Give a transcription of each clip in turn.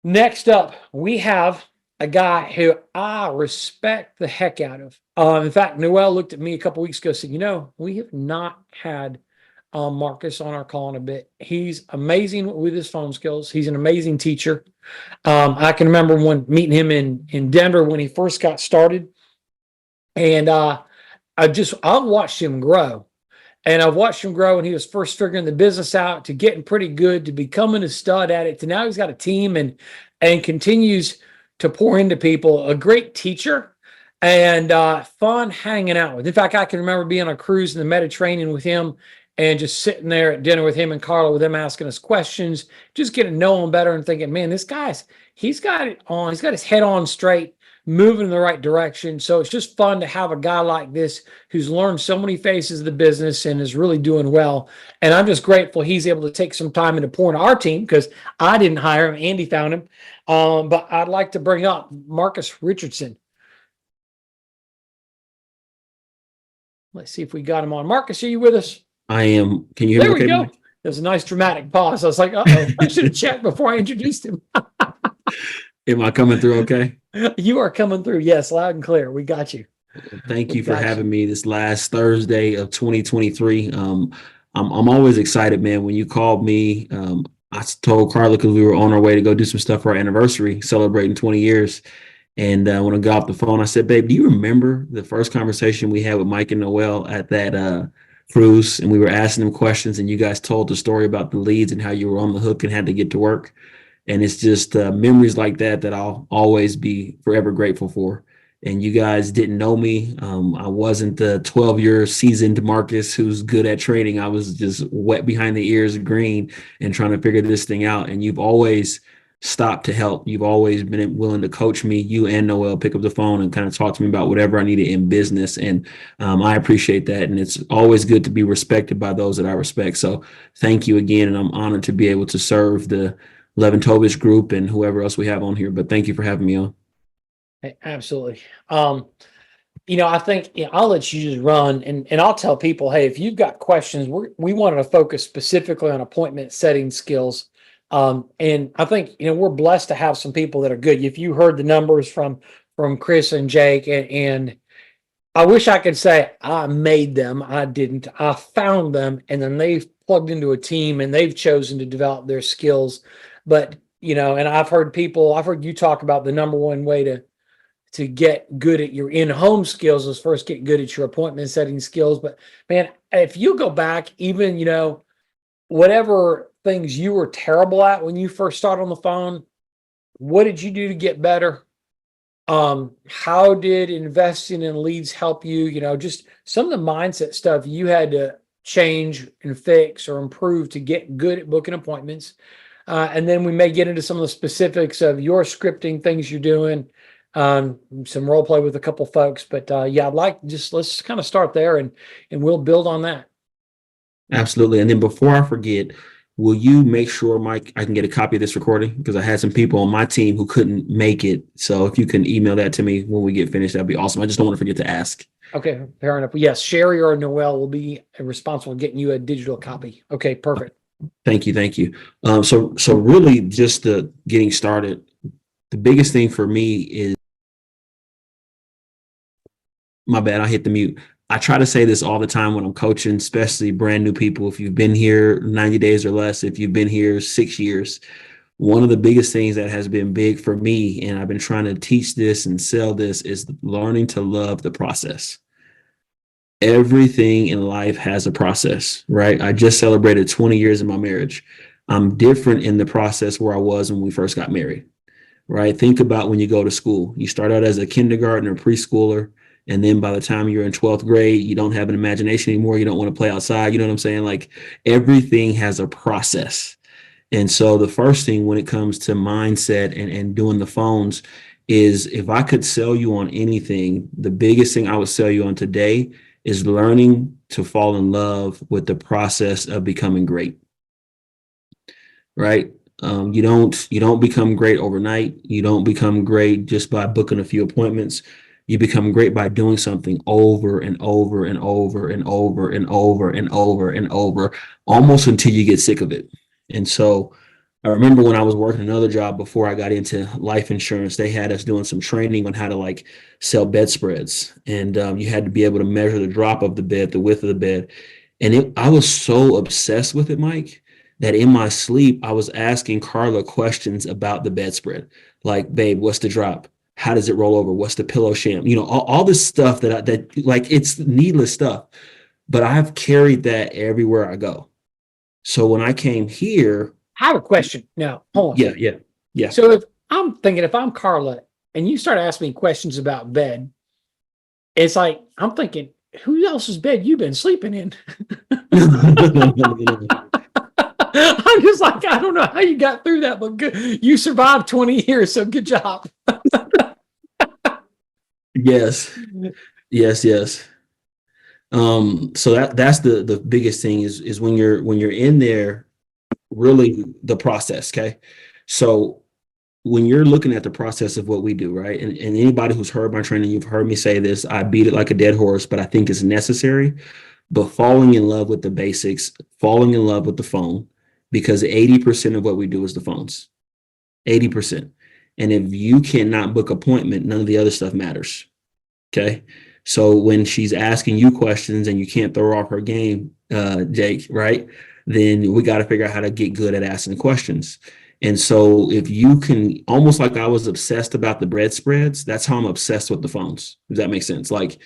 Next up, we have a guy who I respect the heck out of. In fact, Noel looked at me a couple weeks ago and said, we have not had Marcus on our call in a bit. He's amazing with his phone skills. He's an amazing teacher. I can remember when meeting him in Denver when he first got started. And I've watched him grow. And I've watched him grow when he was first figuring the business out to getting pretty good to becoming a stud at it to now he's got a team and continues to pour into people. A great teacher and fun hanging out with. In fact, I can remember being on a cruise in the Mediterranean with him and just sitting there at dinner with him and Carla, with them asking us questions, just getting to know him better and thinking, man, he's got it on. He's got his head on straight, moving in the right direction. So it's just fun to have a guy like this who's learned so many phases of the business and is really doing well. And I'm just grateful he's able to take some time into pouring our team because I didn't hire him. Andy found him. But I'd like to bring up Marcus Richardson. Let's see if we got him on. Marcus, are you with us? I am. Can you hear me? There we go. Mike? There's a nice dramatic pause. I was like, uh-oh, I should have checked before I introduced him. Am I coming through okay? You are coming through. Yes, loud and clear. We got you. Thank you for having me this last Thursday of 2023. I'm always excited, man. When you called me, I told Carla because we were on our way to go do some stuff for our anniversary, celebrating 20 years. And when I got off the phone, I said, babe, do you remember the first conversation we had with Mike and Noel at that cruise? And we were asking them questions and you guys told the story about the leads and how you were on the hook and had to get to work. And it's just memories like that I'll always be forever grateful for. And you guys didn't know me. I wasn't the 12-year seasoned Marcus who's good at trading. I was just wet behind the ears, green, and trying to figure this thing out. And you've always stopped to help. You've always been willing to coach me. You and Noel pick up the phone and kind of talk to me about whatever I needed in business. And I appreciate that. And it's always good to be respected by those that I respect. So thank you again. And I'm honored to be able to serve the Leventovich group and whoever else we have on here. But thank you for having me on. Hey, absolutely. I think I'll let you just run and I'll tell people, hey, if you've got questions, we wanted to focus specifically on appointment setting skills. And I think, we're blessed to have some people that are good. If you heard the numbers from Chris and Jake and I wish I could say I made them. I didn't. I found them and then they've plugged into a team and they've chosen to develop their skills. But, and I've heard you talk about the number one way to get good at your in-home skills is first get good at your appointment setting skills. But man, if you go back, even, whatever things you were terrible at when you first started on the phone, what did you do to get better? How did investing in leads help you? Just some of the mindset stuff you had to change and fix or improve to get good at booking appointments. And then we may get into some of the specifics of your scripting, things you're doing, some role play with a couple folks. But I'd like let's kind of start there and we'll build on that. Absolutely. And then before I forget, will you make sure, Mike, I can get a copy of this recording? Because I had some people on my team who couldn't make it. So if you can email that to me when we get finished, that'd be awesome. I just don't want to forget to ask. Okay, fair enough. Yes, Sherry or Noel will be responsible for getting you a digital copy. Okay, perfect. Thank you. So really just getting started, the biggest thing for me is, my bad, I hit the mute. I try to say this all the time when I'm coaching, especially brand new people. If you've been here 90 days or less, if you've been here 6 years, one of the biggest things that has been big for me, and I've been trying to teach this and sell this, is learning to love the process. Everything in life has a process, right? I just celebrated 20 years in my marriage. I'm different in the process where I was when we first got married, right? Think about when you go to school. You start out as a kindergartner, preschooler, and then by the time you're in 12th grade, you don't have an imagination anymore. You don't want to play outside. You know what I'm saying? Like everything has a process. And so the first thing when it comes to mindset and doing the phones is, if I could sell you on anything, the biggest thing I would sell you on today is learning to fall in love with the process of becoming great, right? You don't become great overnight. You don't become great just by booking a few appointments. You become great by doing something over and over and over and over and over and over and over, almost until you get sick of it. And so I remember when I was working another job before I got into life insurance, they had us doing some training on how to like sell bedspreads, and you had to be able to measure the drop of the bed, the width of the bed, and I was so obsessed with it, Mike, that in my sleep I was asking Carla questions about the bedspread, like, "Babe, what's the drop? How does it roll over? What's the pillow sham?" All this stuff that like it's needless stuff, but I've carried that everywhere I go. So when I came here, I have a question now. Hold on. yeah. So if I'm Carla and you start asking me questions about bed, it's like I'm thinking, who else's bed you been sleeping in? I'm just like, I don't know how you got through that, but good. You survived 20 years, so good job. Yes, yes. So that's the biggest thing is when you're in there, really the process. Okay. So when you're looking at the process of what we do, right? And anybody who's heard my training, you've heard me say this, I beat it like a dead horse, but I think it's necessary. But falling in love with the basics, falling in love with the phone, because 80% of what we do is the phones. 80%. And if you cannot book appointment, none of the other stuff matters. Okay. So when she's asking you questions and you can't throw off her game, Jake, right? Then we got to figure out how to get good at asking questions. And so if you can, almost like I was obsessed about the bread spreads, that's how I'm obsessed with the phones. Does that make sense? Like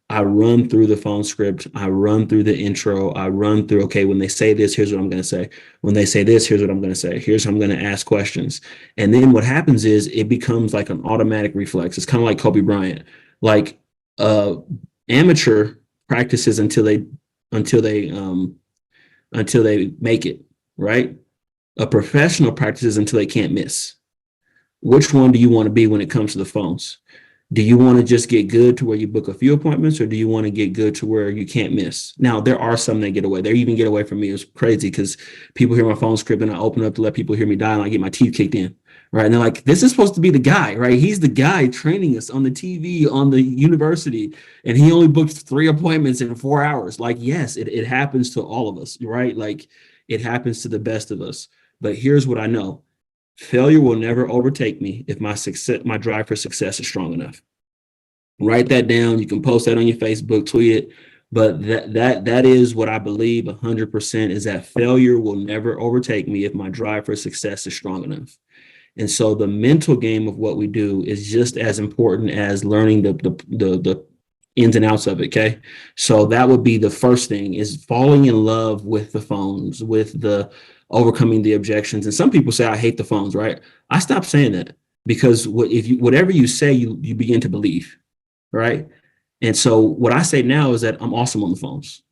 I run through the phone script, I run through the intro, I run through, okay, when they say this, here's what I'm going to say. When they say this, here's what I'm going to say. Here's how I'm going to ask questions. And then what happens is it becomes like an automatic reflex. It's kind of like Kobe Bryant. Like amateur practices until they make it, right? A professional practices until they can't miss. Which one do you want to be when it comes to the phones? Do you want to just get good to where you book a few appointments, or do you want to get good to where you can't miss? Now, there are some that get away. They even get away from me. It's crazy because people hear my phone script and I open up to let people hear me dial and I get my teeth kicked in, right? And they're like, this is supposed to be the guy, right? He's the guy training us on the TV, on the university, and he only booked 3 appointments in 4 hours. Like, yes, it happens to all of us, right? Like, it happens to the best of us. But here's what I know. Failure will never overtake me if my drive for success is strong enough. Write that down. You can post that on your Facebook, tweet it. But that is what I believe 100% is that failure will never overtake me if my drive for success is strong enough. And so the mental game of what we do is just as important as learning the ins and outs of it. Okay. So that would be the first thing, is falling in love with the phones, with the overcoming the objections. And some people say, I hate the phones, right? I stopped saying that, because whatever you say, you begin to believe, right? And so what I say now is that I'm awesome on the phones.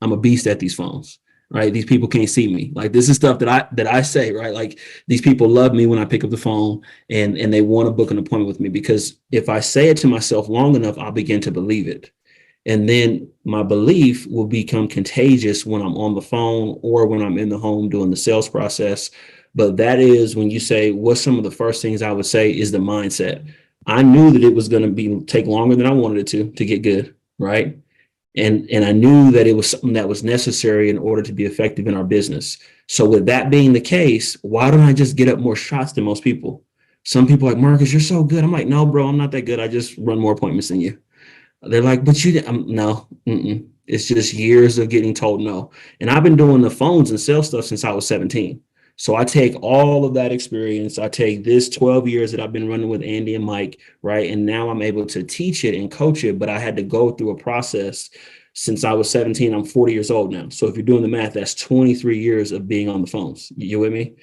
I'm a beast at these phones, right? These people can't see me. Like, this is stuff that I say, right? Like, these people love me when I pick up the phone and they want to book an appointment with me, because if I say it to myself long enough, I'll begin to believe it. And then my belief will become contagious when I'm on the phone or when I'm in the home doing the sales process. But that is when you say, what's some of the first things I would say is the mindset. I knew that it was going to take longer than I wanted it to get good, right? And I knew that it was something that was necessary in order to be effective in our business. So with that being the case, why don't I just get up more shots than most people? Some people are like, Marcus, you're so good. I'm like, no, bro, I'm not that good. I just run more appointments than you. They're like, but you, no, it's just years of getting told no. And I've been doing the phones and sales stuff since I was 17. So I take all of that experience. I take this 12 years that I've been running with Andy and Mike, right? And now I'm able to teach it and coach it, but I had to go through a process since I was 17. I'm 40 years old now. So if you're doing the math, that's 23 years of being on the phones. You with me?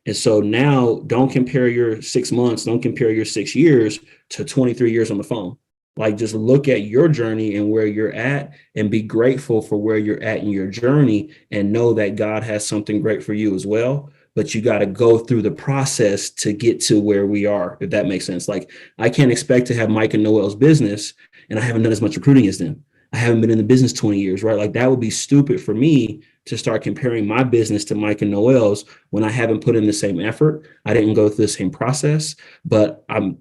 And so now don't compare your 6 months, don't compare your 6 years to 23 years on the phone. Like, just look at your journey and where you're at and be grateful for where you're at in your journey, and know that God has something great for you as well. But you got to go through the process to get to where we are, if that makes sense. Like, I can't expect to have Mike and Noel's business and I haven't done as much recruiting as them. I haven't been in the business 20 years, right? Like, that would be stupid for me to start comparing my business to Mike and Noel's when I haven't put in the same effort. I didn't go through the same process, but I'm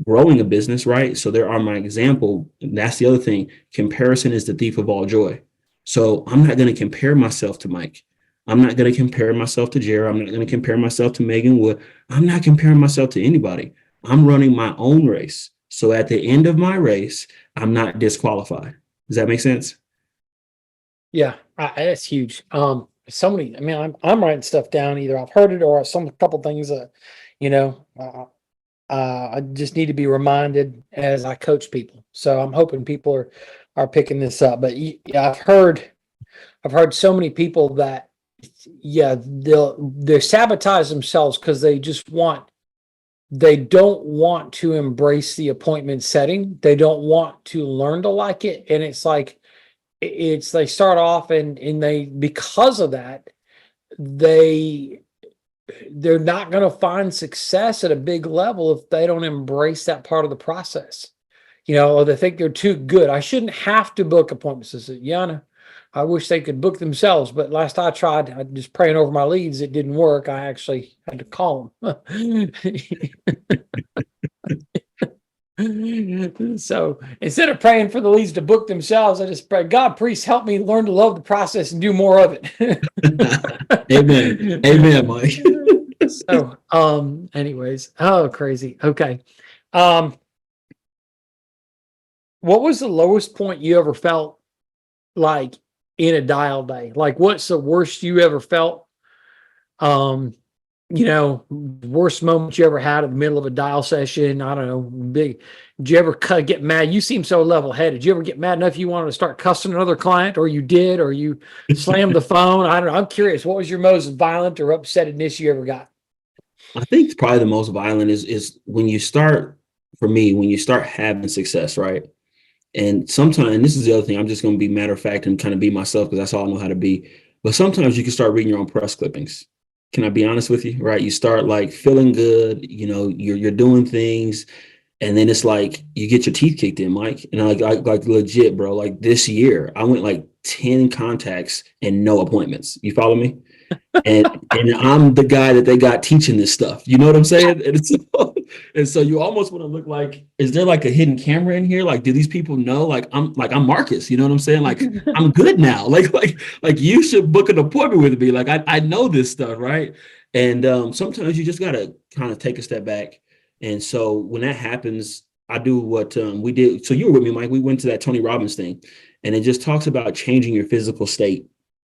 growing a business, right? So there are my example. And that's the other thing. Comparison is the thief of all joy. So I'm not going to compare myself to Mike. I'm not going to compare myself to Jared. I'm not going to compare myself to Megan Wood. I'm not comparing myself to anybody. I'm running my own race. So at the end of my race, I'm not disqualified. Does that make sense? Yeah, that's huge. So many. I mean, I'm writing stuff down. Either I've heard it or some couple things that, you know, I just need to be reminded as I coach people. So I'm hoping people are picking this up. But yeah, I've heard so many people that, yeah, they sabotage themselves because they don't want to embrace the appointment setting. They don't want to learn to like it, and it's like they start off and they, because of that, they they're not going to find success at a big level if they don't embrace that part of the process. Or they think they're too good. I shouldn't have to book appointments. I said, Yana, I wish they could book themselves, but last I tried, I just praying over my leads. It didn't work. I actually had to call them. So instead of praying for the leads to book themselves, I just pray, God, please help me learn to love the process and do more of it. Amen. Amen, Mike. So, anyways, oh, crazy. Okay. What was the lowest point you ever felt like in a dial day? Like, what's the worst you ever felt? Worst moment you ever had in the middle of a dial session. I don't know. Big. Did you ever get mad? You seem so level headed. Did you ever get mad enough you wanted to start cussing another client, or you did, or you slammed the phone? I don't know. I'm curious. What was your most violent or upsetness you ever got? I think probably the most violent is when you start, for me, when you start having success, right? And sometimes, and this is the other thing, I'm just going to be matter of fact and kind of be myself because that's all I know how to be. But sometimes you can start reading your own press clippings. Can I be honest with you? Right? You start like feeling good, you're doing things, and then it's like you get your teeth kicked in, Mike. And like legit, bro. Like this year, I went like 10 contacts and no appointments. You follow me? And I'm the guy that they got teaching this stuff. You know what I'm saying? And so you almost want to look like, is there like a hidden camera in here? Like, do these people know? Like I'm Marcus. You know what I'm saying? Like I'm good now. Like you should book an appointment with me. Like I know this stuff, right? And sometimes you just gotta kind of take a step back. And so when that happens, I do what we did. So you were with me, Mike. We went to that Tony Robbins thing, and it just talks about changing your physical state,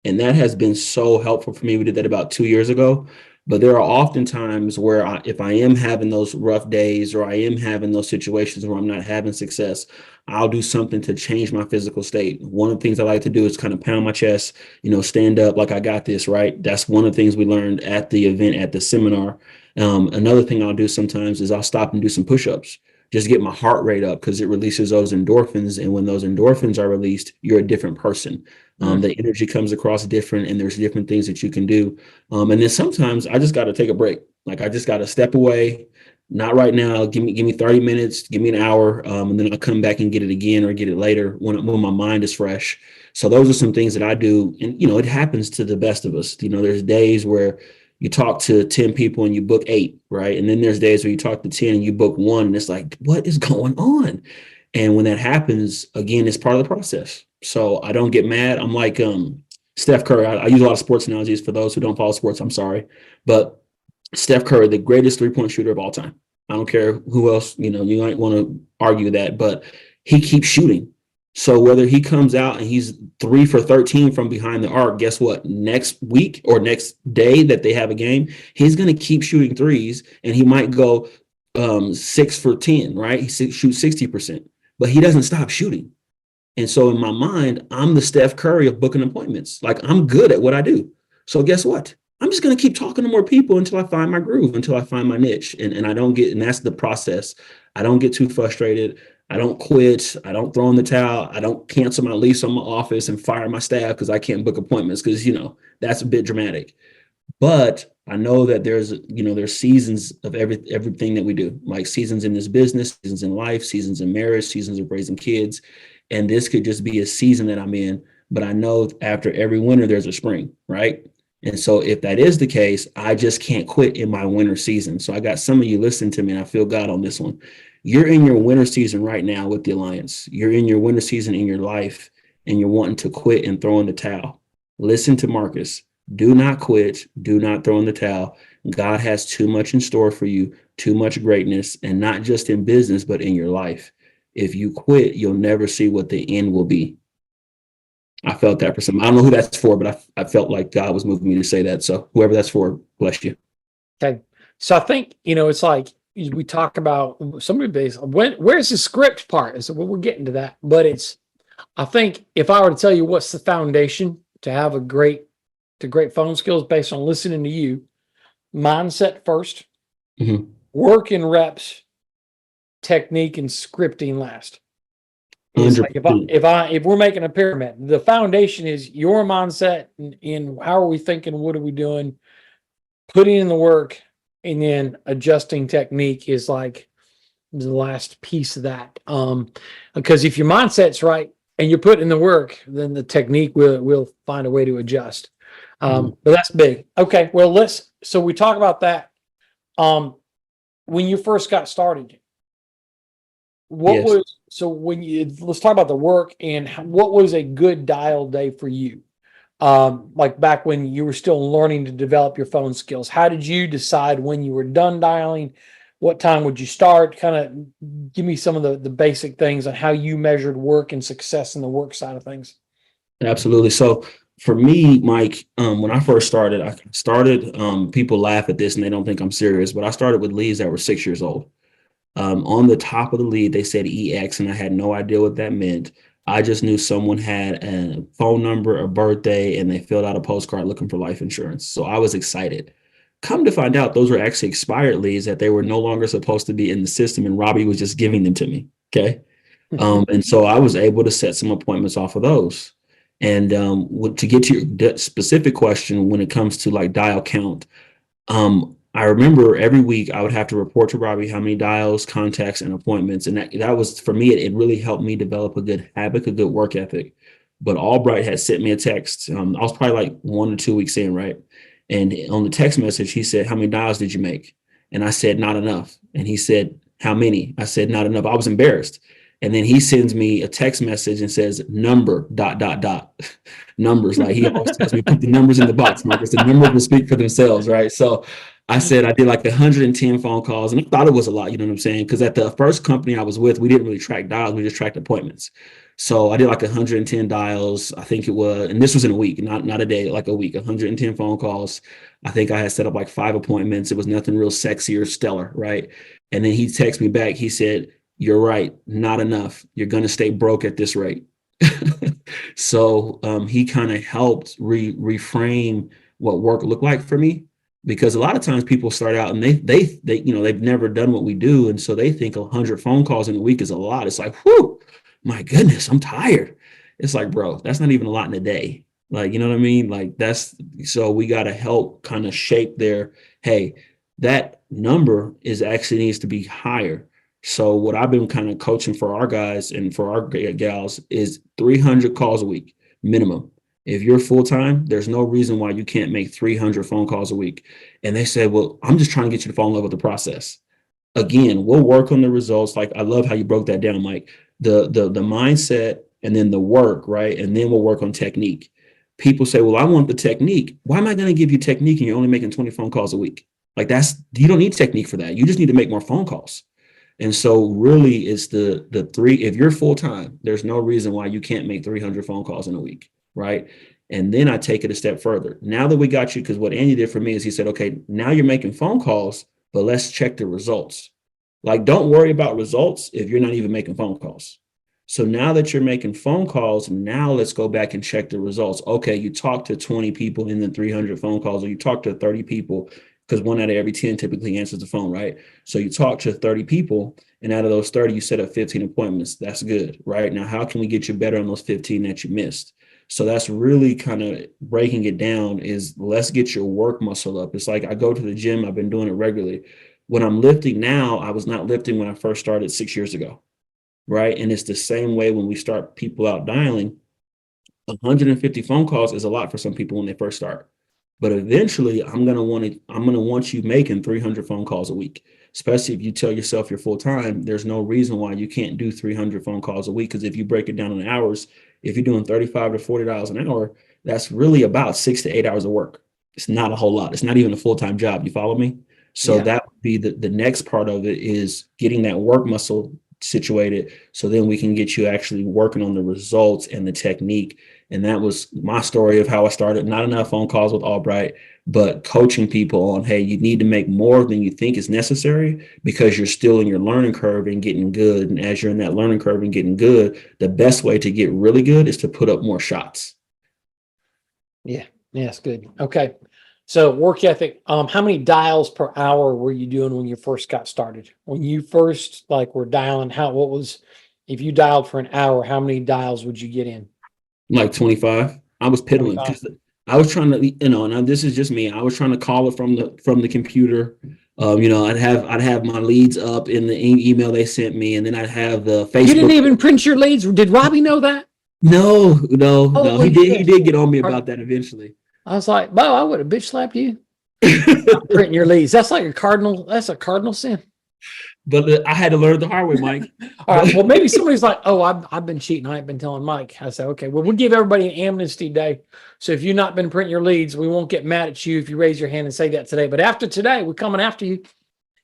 and that has been so helpful for me. We did that about 2 years ago. But there are often times where if I am having those rough days or I am having those situations where I'm not having success, I'll do something to change my physical state. One of the things I like to do is kind of pound my chest, stand up like I got this, right? That's one of the things we learned at the event, at the seminar. Another thing I'll do sometimes is I'll stop and do some push-ups, just get my heart rate up because it releases those endorphins. And when those endorphins are released, you're a different person. The energy comes across different, and there's different things that you can do. And then sometimes I just got to take a break. Like I just got to step away. Not right now. Give me 30 minutes, give me an hour, and then I'll come back and get it again or get it later when my mind is fresh. So those are some things that I do. And, it happens to the best of us. There's days where you talk to 10 people and you book 8, right? And then there's days where you talk to 10 and you book 1, and it's like, what is going on? And when that happens, again, it's part of the process. So I don't get mad. I'm like Steph Curry. I use a lot of sports analogies for those who don't follow sports. I'm sorry. But Steph Curry, the greatest three-point shooter of all time. I don't care who else, you might want to argue that, but he keeps shooting. So whether he comes out and he's 3 for 13 from behind the arc, guess what? Next week or next day that they have a game, he's going to keep shooting threes, and he might go 6 for 10, right? He shoots 60%, but he doesn't stop shooting. And so in my mind, I'm the Steph Curry of booking appointments. Like I'm good at what I do. So guess what? I'm just going to keep talking to more people until I find my groove, until I find my niche. And I don't get, and that's the process. I don't get too frustrated. I don't quit. I don't throw in the towel. I don't cancel my lease on my office and fire my staff because I can't book appointments because, that's a bit dramatic. But I know that there's seasons of everything that we do, like seasons in this business, seasons in life, seasons in marriage, seasons of raising kids. And this could just be a season that I'm in. But I know after every winter, there's a spring, right? And so if that is the case, I just can't quit in my winter season. So I got some of you listening to me, and I feel God on this one. You're in your winter season right now with the Alliance. You're in your winter season in your life, and you're wanting to quit and throw in the towel. Listen to Marcus. Do not quit. Do not throw in the towel. God has too much in store for you, too much greatness, and not just in business, but in your life. If you quit, you'll never see what the end will be. I felt that for some. I don't know who that's for, but I felt like God was moving me to say that. So whoever that's for, bless you. Okay. So I think, it's like we talk about somebody based where's the script part? So we're getting to that, but I think if I were to tell you what's the foundation to have great phone skills based on listening to you, mindset first, Mhm. work and reps, technique and scripting last. It's like 100%. if we're making a pyramid, the foundation is your mindset and how are we thinking, what are we doing, putting in the work, and then adjusting technique is like the last piece of that. Because if your mindset's right and you're putting in the work, then the technique will find a way to adjust. But that's big. Okay, well so we talk about that. When you first got started, what Yes. was so when you let's talk about the work and what was a good dial day for you? Like back when you were still learning to develop your phone skills, how did you decide when you were done dialing? What time would you start? Kind of give me some of the basic things on how you measured work and success in the work side of things. Absolutely. So for me, Mike, when I first started, people laugh at this and they don't think I'm serious, but I started with leads that were 6 years old. On the top of the lead, they said EX, and I had no idea what that meant. I just knew someone had a phone number, a birthday, and they filled out a postcard looking for life insurance. So I was excited. Come to find out, those were actually expired leads that they were no longer supposed to be in the system, and Robbie was just giving them to me. Okay. And so I was able to set some appointments off of those. And to get to your specific question, when it comes to like dial count, I remember every week I would have to report to Robbie how many dials, contacts, and appointments. And that was for me, it really helped me develop a good habit, a good work ethic. But Albright had sent me a text. I was probably like 1 or 2 weeks in, right? And on the text message, he said, "How many dials did you make?" And I said, "Not enough." And he said, "How many?" I said, "Not enough." I was embarrassed. And then he sends me a text message and says, "Number, dot, dot, dot." Numbers. Like he always tells me, put the numbers in the box, Marcus. The numbers will speak for themselves, right? So I said I did like 110 phone calls, and I thought it was a lot, you know what I'm saying? Because at the first company I was with, we didn't really track dials, we just tracked appointments. So I did like 110 dials, I think it was, and this was in a week, not a day, like a week, 110 phone calls. I think I had set up like 5 appointments. It was nothing real sexy or stellar, right? And then he texted me back. He said, "You're right, not enough. You're gonna stay broke at this rate." So he kind of helped reframe what work looked like for me, because a lot of times people start out and they they've never done what we do, and so they think 100 phone calls in a week is a lot. It's like, whoo, my goodness, I'm tired. It's like, bro, that's not even a lot in a day. Like, you know what I mean? Like that's, so we got to help kind of shape their, hey, that number is actually needs to be higher. So what I've been kind of coaching for our guys and for our gals is 300 calls a week minimum. If you're full time, there's no reason why you can't make 300 phone calls a week. And they said, "Well, I'm just trying to get you to fall in love with the process." Again, we'll work on the results. Like I love how you broke that down, Mike. The mindset and then the work, right? And then we'll work on technique. People say, "Well, I want the technique. Why am I going to give you technique and you're only making 20 phone calls a week?" Like that's, you don't need technique for that. You just need to make more phone calls. And so really it's the three, if you're full time, there's no reason why you can't make 300 phone calls in a week, right? And then I take it a step further. Now that we got you, because what Andy did for me is he said, "Okay, now you're making phone calls, but let's check the results." Like, don't worry about results if you're not even making phone calls. So now that you're making phone calls, now let's go back and check the results. Okay, you talked to 20 people in the 300 phone calls, or you talked to 30 people, because 1 out of every 10 typically answers the phone, right? So you talk to 30 people, and out of those 30, you set up 15 appointments. That's good, right? Now, how can we get you better on those 15 that you missed? So that's really kind of breaking it down, is let's get your work muscle up. It's like I go to the gym, I've been doing it regularly. When I'm lifting now, I was not lifting when I first started 6 years ago, right? And it's the same way when we start people out dialing. 150 phone calls is a lot for some people when they first start. But eventually I'm gonna want you making 300 phone calls a week. Especially if you tell yourself you're full time, there's no reason why you can't do 300 phone calls a week. Because if you break it down in hours, if you're doing $35 to $40 an hour, that's really about 6 to 8 hours of work. It's not a whole lot. It's not even a full-time job. You follow me? So Yeah. that would be the next part of it, is getting that work muscle situated. So then we can get you actually working on the results and the technique. And that was my story of how I started. Not enough phone calls with Albright, but coaching people on, hey, you need to make more than you think is necessary because you're still in your learning curve and getting good. And as you're in that learning curve and getting good, the best way to get really good is to put up more shots. Yeah. That's good. Okay. So work ethic, how many dials per hour were you doing when you first got started? When you first like were dialing, what was, if you dialed for an hour, how many dials would you get in? Like 25. I was piddling 25. because I was trying to, now this is just me. I was trying to call it from the computer. I'd have my leads up in the email they sent me, and then I'd have the You didn't Facebook. even print your leads. Did Robbie know that? No, no, no. He Holy did. He shit. did get on me about that eventually. I was like, Bo, I would have bitch slapped you. Printing your leads. That's like that's a cardinal sin. But I had to learn the hard way, Mike. All right. Well, maybe somebody's like, oh, I've been cheating. I ain't been telling Mike. I said, okay, well, we'll give everybody an amnesty day. So if you've not been printing your leads, we won't get mad at you if you raise your hand and say that today. But after today, we're coming after you.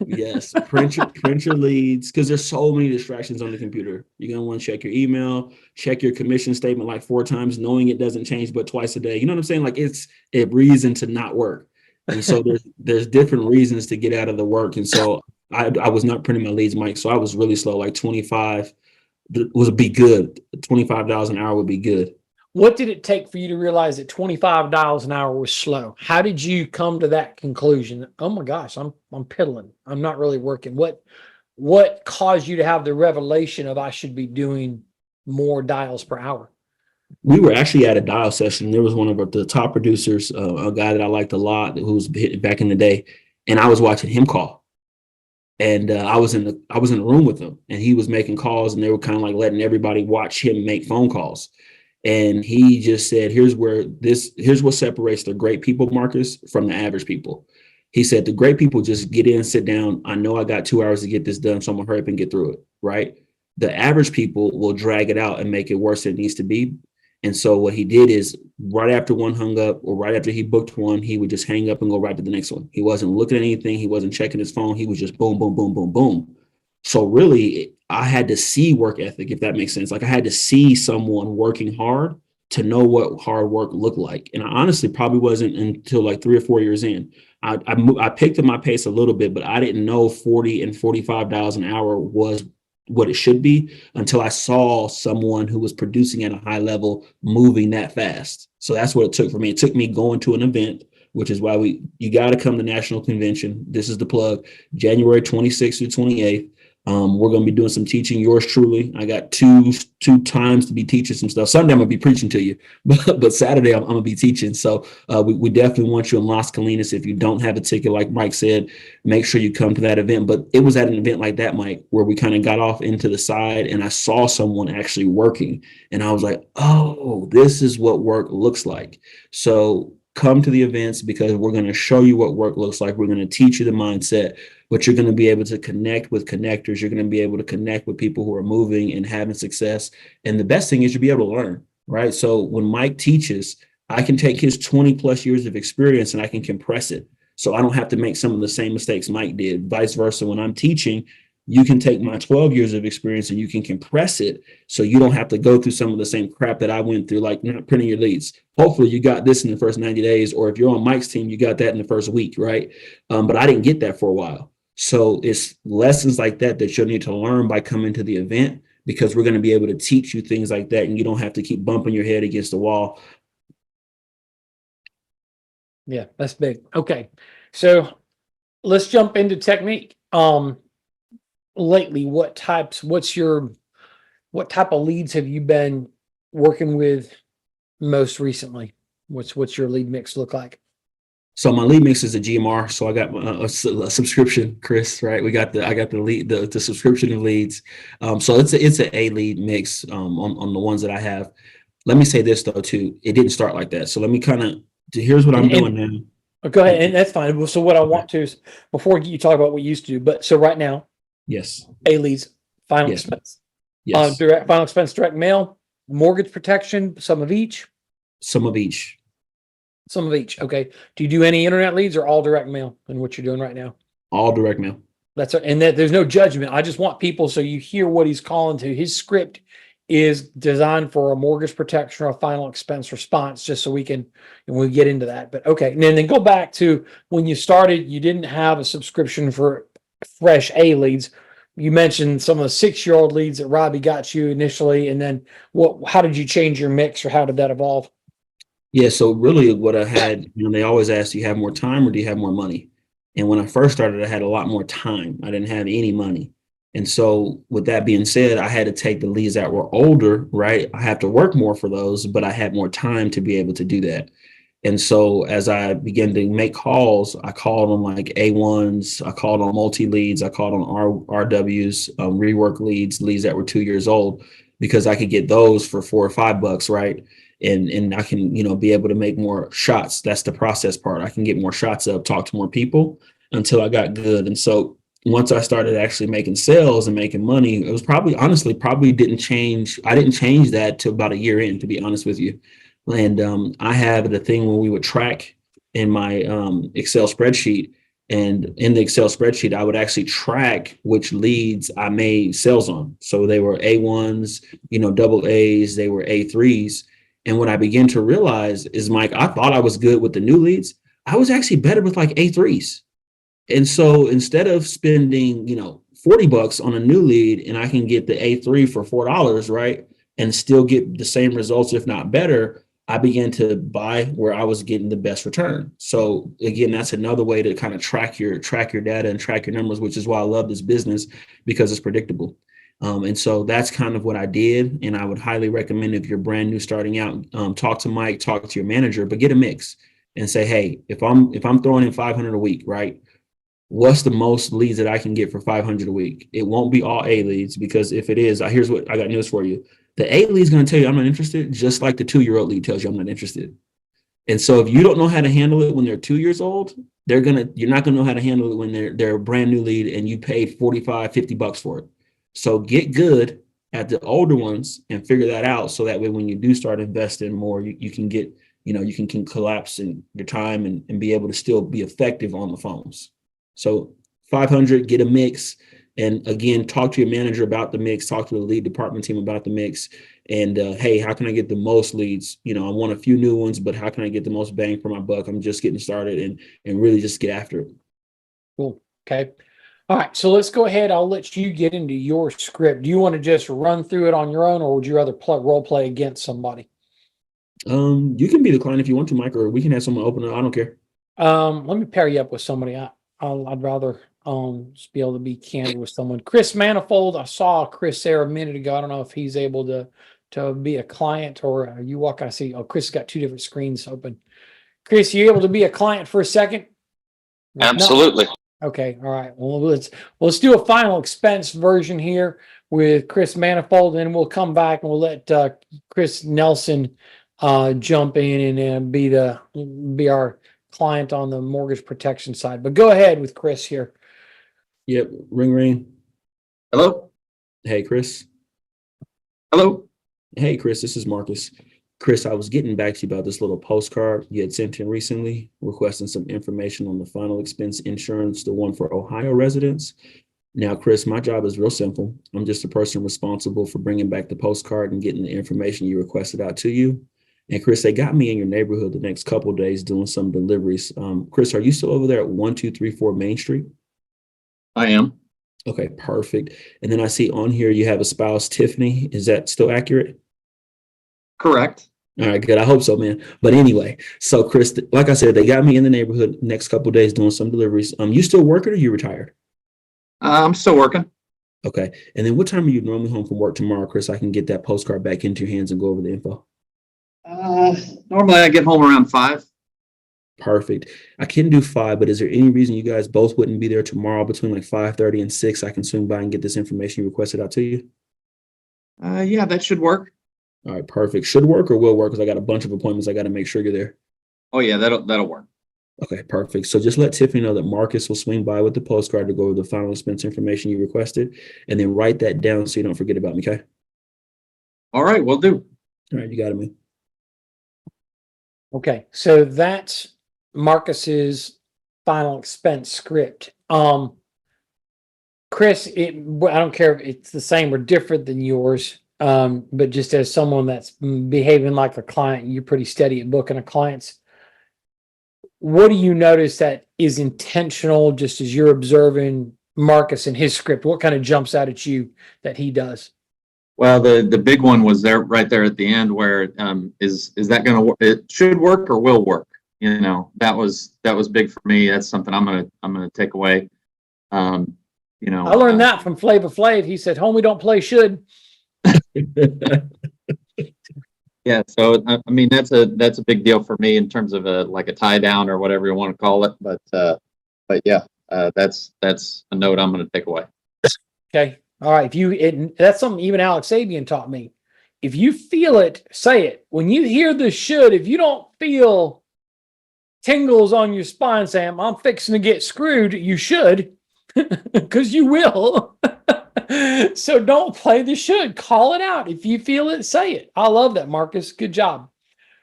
Yes, print your leads, because there's so many distractions on the computer. You're gonna want to check your email, check your commission statement like 4 times, knowing it doesn't change but twice a day. You know what I'm saying? Like it's a reason to not work. And so there's different reasons to get out of the work. And so I was not printing my leads, Mike. So I was really slow. Like 25 would be good. $25 an hour would be good. What did it take for you to realize that $25 an hour was slow? How did you come to that conclusion? Oh my gosh, I'm piddling. I'm not really working. What caused you to have the revelation of I should be doing more dials per hour? We were actually at a dial session. There was one of the top producers, a guy that I liked a lot, who was back in the day, and I was watching him call. And I was in the room with him, and he was making calls, and they were kind of like letting everybody watch him make phone calls. And he just said, here's what separates the great people, Marcus, from the average people. He said, the great people just get in, sit down. I know I got 2 hours to get this done, so I'm gonna hurry up and get through it. Right. The average people will drag it out and make it worse than it needs to be. And so what he did is, right after one hung up, or right after he booked one, he would just hang up and go right to the next one. He wasn't looking at anything. He wasn't checking his phone. He was just boom, boom, boom, boom, boom. So really, I had to see work ethic, if that makes sense. Like I had to see someone working hard to know what hard work looked like. And I honestly probably wasn't until like 3 or 4 years in. I picked up my pace a little bit, but I didn't know 40 and $45 an hour was what it should be until I saw someone who was producing at a high level moving that fast. So that's what it took for me. It took me going to an event, which is why you got to come to National Convention. This is the plug, January 26th through 28th. We're going to be doing some teaching. Yours truly. I got two times to be teaching some stuff. Sunday I'm going to be preaching to you, but Saturday I'm going to be teaching. So we definitely want you in Las Colinas. If you don't have a ticket, like Mike said, make sure you come to that event. But it was at an event like that, Mike, where we kind of got off into the side, and I saw someone actually working, and I was like, oh, this is what work looks like. So come to the events, because we're going to show you what work looks like. We're going to teach you the mindset, but you're going to be able to connect with connectors. You're going to be able to connect with people who are moving and having success. And the best thing is you'll be able to learn, right? So when Mike teaches, I can take his 20 plus years of experience and I can compress it. So I don't have to make some of the same mistakes Mike did. Vice versa, when I'm teaching, you can take my 12 years of experience and you can compress it so you don't have to go through some of the same crap that I went through, like not printing your leads. Hopefully you got this in the first 90 days, or if you're on Mike's team, you got that in the first week, right? But I didn't get that for a while. So it's lessons like that that you'll need to learn by coming to the event, because we're going to be able to teach you things like that, and you don't have to keep bumping your head against the wall. Yeah, that's big. Okay. So let's jump into technique. Lately, what type of leads have you been working with most recently? What's your lead mix look like? So my lead mix is a GMR. So I got a subscription, Chris, right? I got the subscription of leads. So it's a lead mix on the ones that I have. Let me say this though too. It didn't start like that. So let me here's what I'm doing now. Go ahead, and that's fine. So what I want to is, before you talk about what you used to do, but so right now, Yes. A leads, final Yes. expense, Yes. direct final expense, direct mail, mortgage protection, some of each. Some of each. Some of each. Okay. Do you do any internet leads or all direct mail in what you're doing right now? All direct mail. And that there's no judgment. I just want people so you hear what he's calling to. His script is designed for a mortgage protection or a final expense response, just so we can, and we'll get into that. But okay. And then go back to when you started, you didn't have a subscription for fresh A leads. You mentioned some of the 6-year-old leads that Robbie got you initially. And then how did you change your mix or how did that evolve? Yeah, so really what I had, they always ask, do you have more time or do you have more money? And when I first started, I had a lot more time. I didn't have any money. And so with that being said, I had to take the leads that were older, right? I have to work more for those, but I had more time to be able to do that. And so as I began to make calls, I called on like A1s, I called on multi leads, I called on RWs, rework leads that were 2 years old, because I could get those for $4 or $5, right? And I can, be able to make more shots. That's the process part. I can get more shots up, talk to more people until I got good. And so once I started actually making sales and making money, it was probably didn't change. I didn't change that to about a year in, to be honest with you. And I have the thing when we would track in my Excel spreadsheet. And in the Excel spreadsheet, I would actually track which leads I made sales on. So they were A1s, double A's, they were A3s. And what I began to realize is, Mike, I thought I was good with the new leads. I was actually better with like A3s. And so instead of spending, $40 on a new lead and I can get the A3 for $4, right? And still get the same results, if not better, I began to buy where I was getting the best return. So again, that's another way to kind of track your data and track your numbers, which is why I love this business, because it's predictable. And so that's kind of what I did. And I would highly recommend, if you're brand new starting out, talk to Mike, talk to your manager, but get a mix and say, hey, if I'm throwing in 500 a week, right? What's the most leads that I can get for 500 a week? It won't be all A leads, because if it is, here's what I got news for you. The A lead is going to tell you I'm not interested, just like the 2-year-old lead tells you I'm not interested. And so if you don't know how to handle it when they're 2 years old, you're not going to know how to handle it when they're a brand new lead and you paid $45, $50 for it. So get good at the older ones and figure that out. So that way, when you do start investing more, you can get, you can collapse in your time and be able to still be effective on the phones. So 500, get a mix. And again, talk to your manager about the mix, talk to the lead department team about the mix. And hey, how can I get the most leads? I want a few new ones, but how can I get the most bang for my buck? I'm just getting started, and really just get after it. Cool. Okay. All right. So let's go ahead. I'll let you get into your script. Do you want to just run through it on your own, or would you rather role play against somebody? You can be the client if you want to, Mike, or we can have someone open it. I don't care. Let me pair you up with somebody. I'd rather just be able to be candid with someone. Chris Manifold. I saw Chris there a minute ago. I don't know if he's able to be a client, or you walk. I see. Oh, Chris has got 2 different screens open. Chris, you able to be a client for a second? Absolutely. No. Okay. All right. Well, let's do a final expense version here with Chris Manifold, and we'll come back and we'll let Chris Nelson jump in and be our client on the mortgage protection side. But go ahead with Chris here. Yep. Ring. Hello. Hey, Chris. Hello. Hey, Chris, this is Marcus. Chris, I was getting back to you about this little postcard you had sent in recently, requesting some information on the final expense insurance, the one for Ohio residents. Now, Chris, my job is real simple. I'm just a person responsible for bringing back the postcard and getting the information you requested out to you. And Chris, they got me in your neighborhood the next couple of days doing some deliveries. Chris, are you still over there at 1234 Main Street? I am. Okay, perfect. And then I see on here you have a spouse, Tiffany. Is that still accurate? Correct. All right, good. I hope so, man. But anyway, so Chris, like I said, they got me in the neighborhood next couple of days doing some deliveries. You still working or you retired? I'm still working. Okay. And then what time are you normally home from work tomorrow, Chris? I can get that postcard back into your hands and go over the info. Normally I get home around 5. Perfect. I can do 5, but is there any reason you guys both wouldn't be there tomorrow between like 5:30 and 6? I can swing by and get this information you requested out to you. Yeah, that should work. All right, perfect. Should work or will work, because I got a bunch of appointments. I got to make sure you're there. Oh yeah, that'll work. Okay, perfect. So just let Tiffany know that Marcus will swing by with the postcard to go over the final expense information you requested, and then write that down so you don't forget about me, okay? All right, will do. All right, you got it, man. Okay, so that's Marcus's final expense script. Chris, I don't care if it's the same or different than yours, but just as someone that's behaving like a client, you're pretty steady at booking a clients. What do you notice that is intentional, just as you're observing Marcus and his script? What kind of jumps out at you that he does? Well, the big one was there right there at the end where is that going to work? It should work or will work. You know, that was big for me. That's something I'm gonna take away. You know, I learned that from Flavor Flav. He said, "Homie, don't play should." Yeah, so I mean that's a big deal for me in terms of like a tie down or whatever you want to call it. But yeah, that's a note I'm going to take away. Okay, all right. That's something even Alex Sabian taught me. If you feel it, say it. When you hear the should, if you don't feel tingles on your spine saying, "I'm fixing to get screwed," you should, because you will. So don't play the should. Call it out. If you feel it, say it. I love that, Marcus. Good job.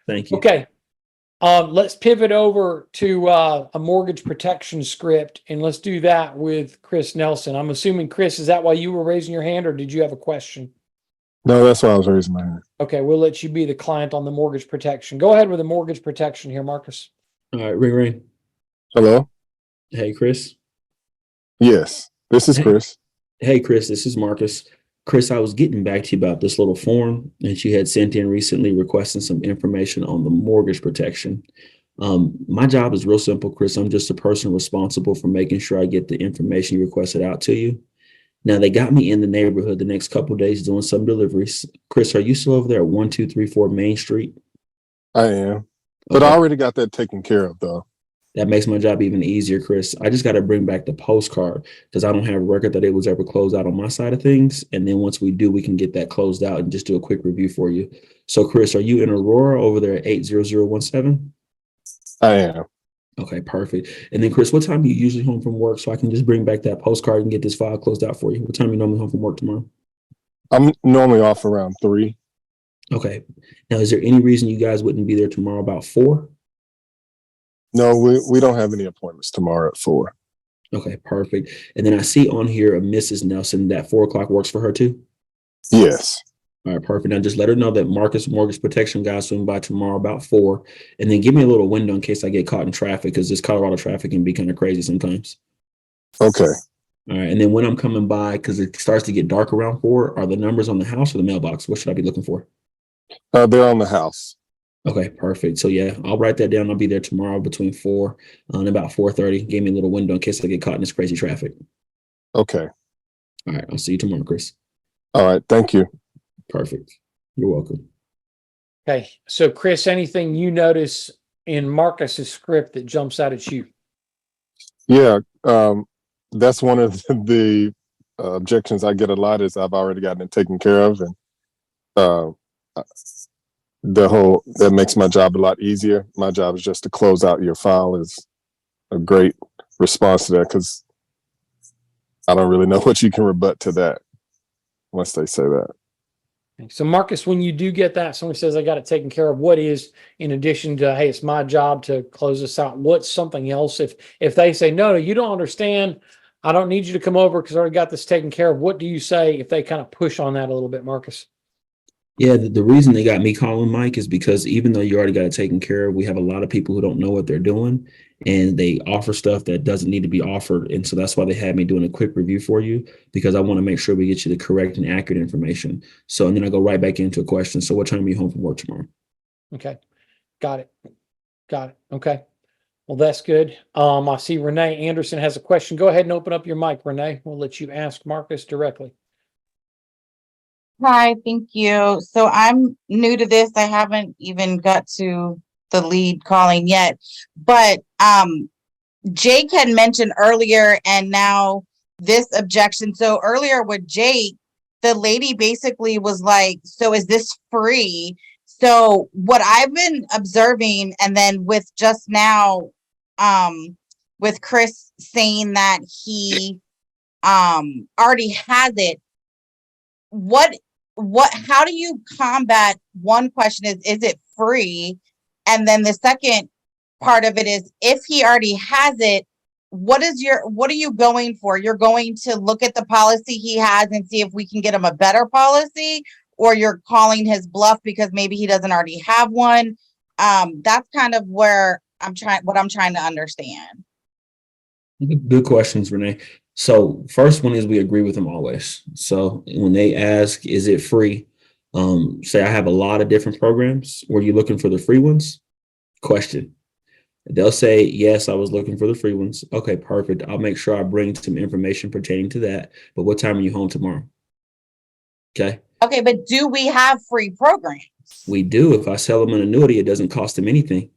Thank you. Okay. Let's pivot over to a mortgage protection script, and let's do that with Chris Nelson. I'm assuming, Chris, is that why you were raising your hand, or did you have a question? No, that's why I was raising my hand. Okay, we'll let you be the client on the mortgage protection. Go ahead with the mortgage protection here, Marcus. All right, Ring. Hello? Hey, Chris. Yes, this is Chris. Hey, Chris, this is Marcus. Chris, I was getting back to you about this little form that you had sent in recently requesting some information on the mortgage protection. My job is real simple, Chris. I'm just a person responsible for making sure I get the information you requested out to you. Now, they got me in the neighborhood the next couple of days doing some deliveries. Chris, are you still over there at 1234 Main Street? I am. But Okay. I already got that taken care of, though. That makes my job even easier, Chris. I just got to bring back the postcard because I don't have a record that it was ever closed out on my side of things. And then once we do, we can get that closed out and just do a quick review for you. So, Chris, are you in Aurora over there at 80017? I am. Okay, perfect. And then, Chris, what time are you usually home from work so I can just bring back that postcard and get this file closed out for you? What time are you normally home from work tomorrow? I'm normally off around 3. Okay. Now, is there any reason you guys wouldn't be there tomorrow about 4? No, we don't have any appointments tomorrow at 4. Okay, perfect. And then I see on here a Mrs. Nelson that 4 o'clock works for her too. Yes. All right, perfect. Now just let her know that Marcus Mortgage Protection guys swing by tomorrow about 4, and then give me a little window in case I get caught in traffic because this Colorado traffic can be kind of crazy sometimes. Okay. All right, and then when I'm coming by, because it starts to get dark around 4, are the numbers on the house or the mailbox? What should I be looking for? They're on the house. Okay, perfect. So yeah, I'll write that down. I'll be there tomorrow between 4 and about 4:30. Give me a little window in case I get caught in this crazy traffic. Okay. All right, I'll see you tomorrow, Chris. All right. Thank you. Perfect. You're welcome. Okay, so Chris, anything you notice in Marcus's script that jumps out at you? Yeah. That's one of the objections I get a lot is I've already gotten it taken care of. And that makes my job a lot easier. My job is just to close out your file is a great response to that because I don't really know what you can rebut to that once they say that. So Marcus, when you do get that, someone says, "I got it taken care of," what is, in addition to, "Hey, it's my job to close this out," what's something else? If they say, no, you don't understand, I don't need you to come over because I already got this taken care of, what do you say if they kind of push on that a little bit, Marcus? Yeah, the reason they got me calling Mike is because even though you already got it taken care of, we have a lot of people who don't know what they're doing and they offer stuff that doesn't need to be offered. And so that's why they had me doing a quick review for you because I want to make sure we get you the correct and accurate information. So, and then I go right back into a question. So what time are you home from work tomorrow? Okay. Got it. Okay. Well, that's good. I see Renee Anderson has a question. Go ahead and open up your mic, Renee. We'll let you ask Marcus directly. Hi, thank you. So I'm new to this. I haven't even got to the lead calling yet, but Jake had mentioned earlier and now this objection. So earlier with Jake, the lady basically was like, "So is this free?" So what I've been observing, and then with just now, with Chris saying that he already has it, how do you combat one question is it free? And then the second part of it is if he already has it, what are you going for? You're going to look at the policy he has and see if we can get him a better policy, or you're calling his bluff because maybe he doesn't already have one. That's kind of where I'm trying to understand. Good questions, Renee. So first one is we agree with them always. So when they ask, is it free? Say I have a lot of different programs. Were you looking for the free ones? Question. They'll say, yes, I was looking for the free ones. Okay, perfect. I'll make sure I bring some information pertaining to that. But what time are you home tomorrow? Okay. Okay, but do we have free programs? We do. If I sell them an annuity, it doesn't cost them anything.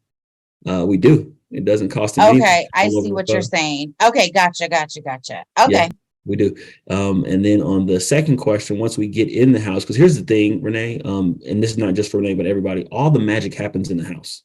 We do. It doesn't cost them anything. Okay, I All over see the what you're phone. saying. Okay, gotcha. Okay. Yeah, we do. And then on the second question, once we get in the house, because here's the thing, Renee, and this is not just for Renee, but everybody, all the magic happens in the house.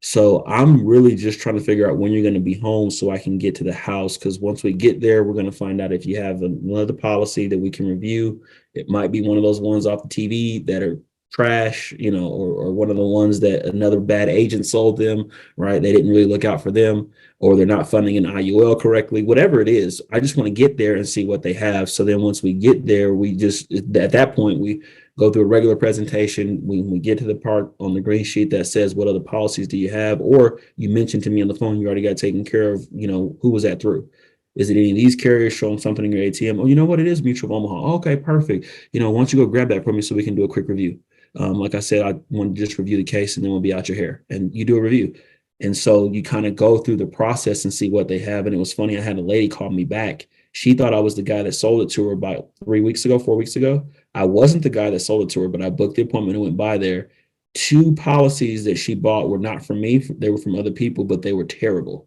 So I'm really just trying to figure out when you're going to be home so I can get to the house. Because once we get there, we're going to find out if you have another policy that we can review. It might be one of those ones off the TV that are trash, or one of the ones that another bad agent sold them, right? They didn't really look out for them, or they're not funding an IUL correctly, whatever it is. I just want to get there and see what they have. So then once we get there, at that point, we go through a regular presentation. When we get to the part on the green sheet that says, what other policies do you have? Or you mentioned to me on the phone, you already got taken care of, who was that through? Is it any of these carriers showing something in your ATM? Oh, you know what? It is Mutual of Omaha. Okay, perfect. Why don't you go grab that for me so we can do a quick review? Like I said, I want to just review the case and then we'll be out your hair and you do a review. And so you kind of go through the process and see what they have. And it was funny. I had a lady call me back. She thought I was the guy that sold it to her about 4 weeks ago. I wasn't the guy that sold it to her, but I booked the appointment and went by there. 2 policies that she bought were not from me. They were from other people, but they were terrible.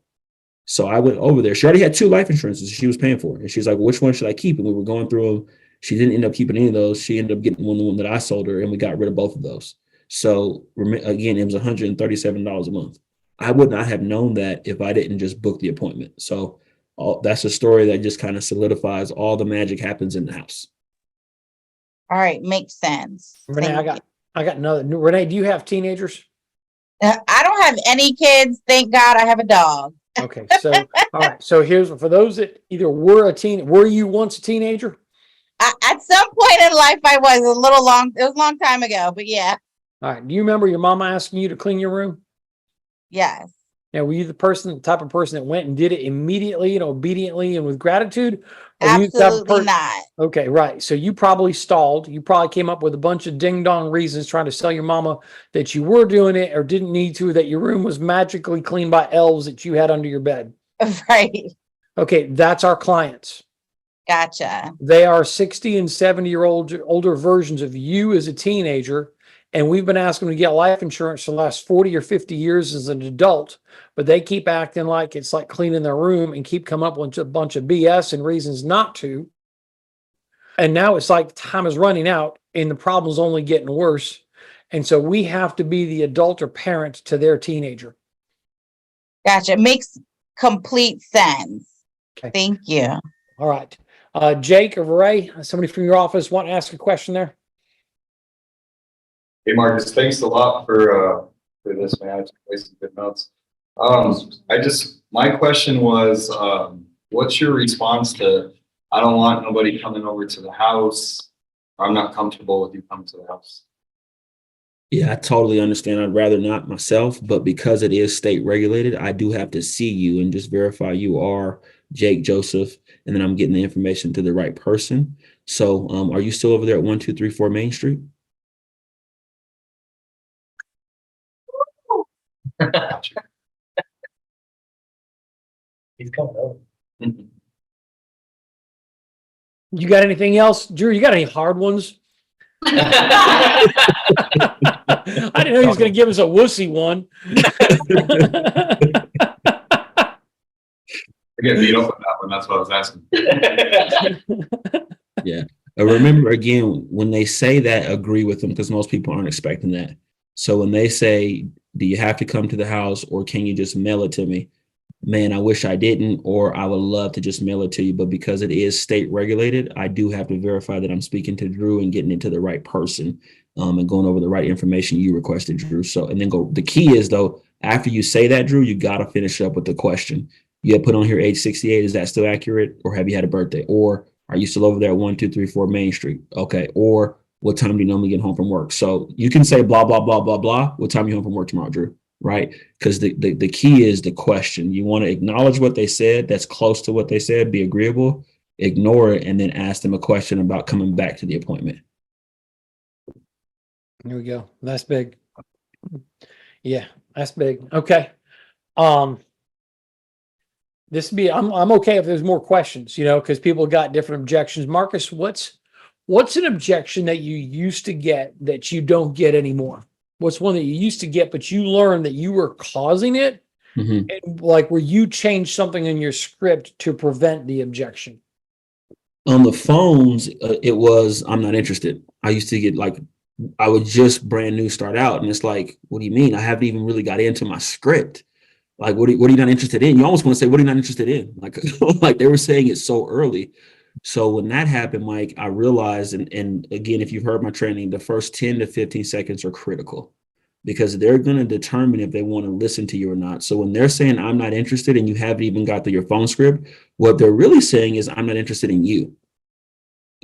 So I went over there. She already had 2 life insurances she was paying for. And she's like, well, which one should I keep? And we were going through them. She didn't end up keeping any of those. She ended up getting the one that I sold her, and we got rid of both of those. So again, it was $137 a month. I would not have known that if I didn't just book the appointment. So that's a story that just kind of solidifies all the magic happens in the house. All right, makes sense. Renee, Thank I got another. Renee, do you have teenagers? you. I don't have any kids. Thank God I have a dog. Okay, so all right. So here's for those that either were you once a teenager? At some point in life, I was it was a long time ago, but yeah, All right. Do you remember your mama asking you to clean your room? yes, Now, were you the type of person that went and did it immediately and obediently and with gratitude? Or were you the type of absolutely not. Okay, right. So you probably stalled. You probably came up with a bunch of ding dong reasons trying to sell your mama that you were doing it or didn't need to, that your room was magically cleaned by elves that you had under your bed. Right, Okay, that's our clients. gotcha. They are 60 and 70-year-old older versions of you as a teenager. And we've been asking them to get life insurance for the last 40 or 50 years as an adult, but they keep acting like it's like cleaning their room and keep coming up with a bunch of BS and reasons not to. And now it's like time is running out and the problem's only getting worse. And so we have to be the adult or parent to their teenager. Gotcha. It makes complete sense. Okay. Thank you. All right. Jake or Ray, somebody from your office want to ask a question there? Hey Marcus, thanks a lot for this, man. I took away some good notes. My question was, what's your response to, I don't want nobody coming over to the house, or I'm not comfortable with you coming to the house? Yeah, I totally understand. I'd rather not myself, but because it is state regulated, I do have to see you and just verify you are Jake Joseph, and then I'm getting the information to the right person. So are you still over there at 1234 Main Street? He's coming over. You got anything else? Drew, you got any hard ones? I didn't know he was going to give us a wussy one. I get beat up with that one, that's what I was asking. Yeah. Remember, again, when they say that, agree with them because most people aren't expecting that. So when they say, do you have to come to the house or can you just mail it to me? Man, I wish I didn't, or I would love to just mail it to you. But because it is state regulated, I do have to verify that I'm speaking to Drew and getting it to the right person. and going over the right information you requested, Drew. So, and then the key is though, after you say that, Drew, you got to finish up with the question. You have put on here age 68. Is that still accurate? Or have you had a birthday? Or are you still over there at 1234 Main Street? Okay. Or what time do you normally get home from work? So you can say blah, blah, blah, blah, blah. What time are you home from work tomorrow, Drew? Right? Because the key is the question. You want to acknowledge what they said. That's close to what they said. Be agreeable, ignore it, and then ask them a question about coming back to the appointment. There we go. That's big. Yeah, that's big. Okay. This be I'm okay if there's more questions, because people got different objections. Marcus, what's an objection that you used to get that you don't get anymore? What's one that you used to get, but you learned that you were causing it? Mm-hmm. And like where you changed something in your script to prevent the objection? On the phones, it was, I'm not interested. I used to get I would just brand new start out. And it's like, what do you mean? I haven't even really got into my script. Like, what are you not interested in? You almost want to say, what are you not interested in? Like they were saying it so early. So when that happened, Mike, I realized, and again, if you've heard my training, the first 10 to 15 seconds are critical because they're going to determine if they want to listen to you or not. So when they're saying, I'm not interested, and you haven't even got to your phone script, what they're really saying is, I'm not interested in you.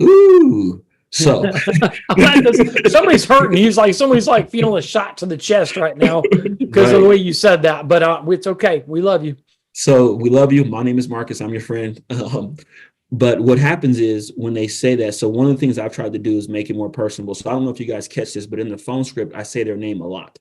Ooh. So somebody's hurting. Somebody's like feeling a shot to the chest right now because of the way you said that. But it's okay. We love you. So we love you. My name is Marcus. I'm your friend. But what happens is when they say that, so one of the things I've tried to do is make it more personable. So I don't know if you guys catch this, but in the phone script, I say their name a lot.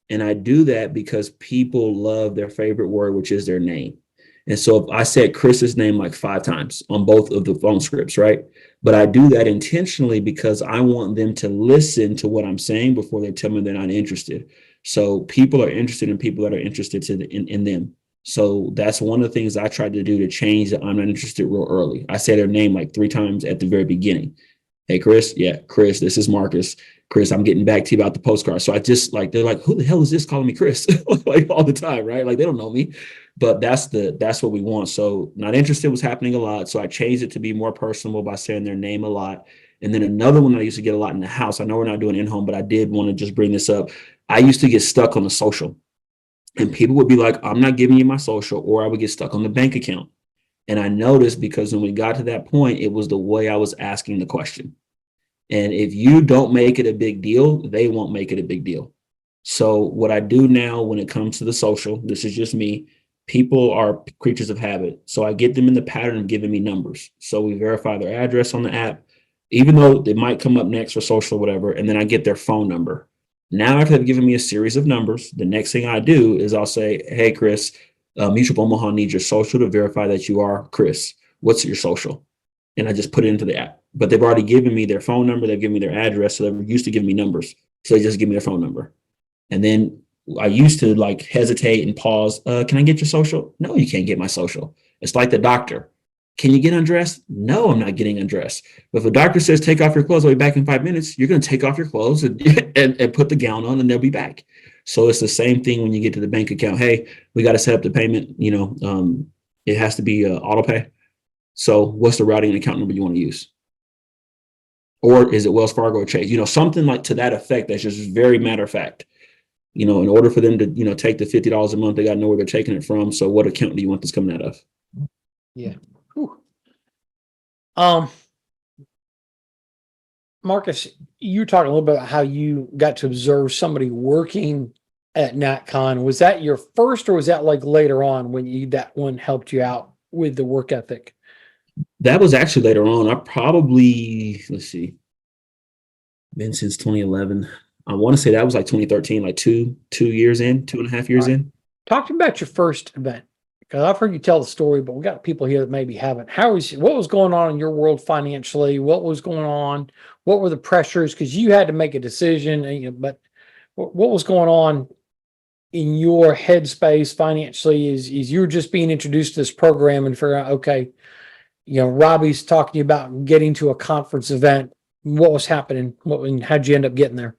And I do that because people love their favorite word, which is their name. And so if I said Chris's name like 5 times on both of the phone scripts, right? But I do that intentionally because I want them to listen to what I'm saying before they tell me they're not interested. So people are interested in people that are interested in them. So that's one of the things I tried to do to change the I'm not interested real early. I say their name like 3 times at the very beginning. Hey, Chris. Yeah, Chris, this is Marcus. Chris, I'm getting back to you about the postcard. So I just they're like, who the hell is this calling me Chris? Like all the time, right? Like they don't know me, but that's what we want. So not interested was happening a lot. So I changed it to be more personable by saying their name a lot. And then another one I used to get a lot in the house. I know we're not doing in-home, but I did want to just bring this up. I used to get stuck on the social. And people would be like, I'm not giving you my social, or I would get stuck on the bank account. And I noticed because when we got to that point, it was the way I was asking the question. And if you don't make it a big deal, they won't make it a big deal. So what I do now when it comes to the social, this is just me, people are creatures of habit. So I get them in the pattern of giving me numbers. So we verify their address on the app, even though it might come up next for social or whatever, and then I get their phone number. Now, after they've given me a series of numbers, the next thing I do is I'll say, hey, Chris, Mutual of Omaha needs your social to verify that you are Chris. What's your social? And I just put it into the app. But they've already given me their phone number. They've given me their address. So they're used to giving me numbers. So they just give me their phone number. And then I used to hesitate and pause. Can I get your social? No, you can't get my social. It's like the doctor. Can you get undressed? No, I'm not getting undressed. But if a doctor says, take off your clothes, I'll be back in 5 minutes, you're going to take off your clothes and put the gown on and they'll be back. So it's the same thing when you get to the bank account. Hey, we got to set up the payment. It has to be auto pay. So what's the routing and account number you want to use? Or is it Wells Fargo or Chase? Something like to that effect. That's just very matter of fact. In order for them to, take the $50 a month, they got to know where they're taking it from. So what account do you want this coming out of? Yeah. Whew. Marcus, you talking a little bit about how you got to observe somebody working at NatCon. Was that your first, or was that like later on when that one helped you out with the work ethic? That was actually later on. I probably, been since 2011. I want to say that was like 2013, like 2.5 years in. Talk to me about your first event, because I've heard you tell the story, but we got people here that maybe haven't. What was going on in your world financially? What was going on? What were the pressures? Because you had to make a decision, but what was going on in your headspace financially? Is you're just being introduced to this program and figure out, okay, Robbie's talking to you about getting to a conference event. What was happening? How'd you end up getting there?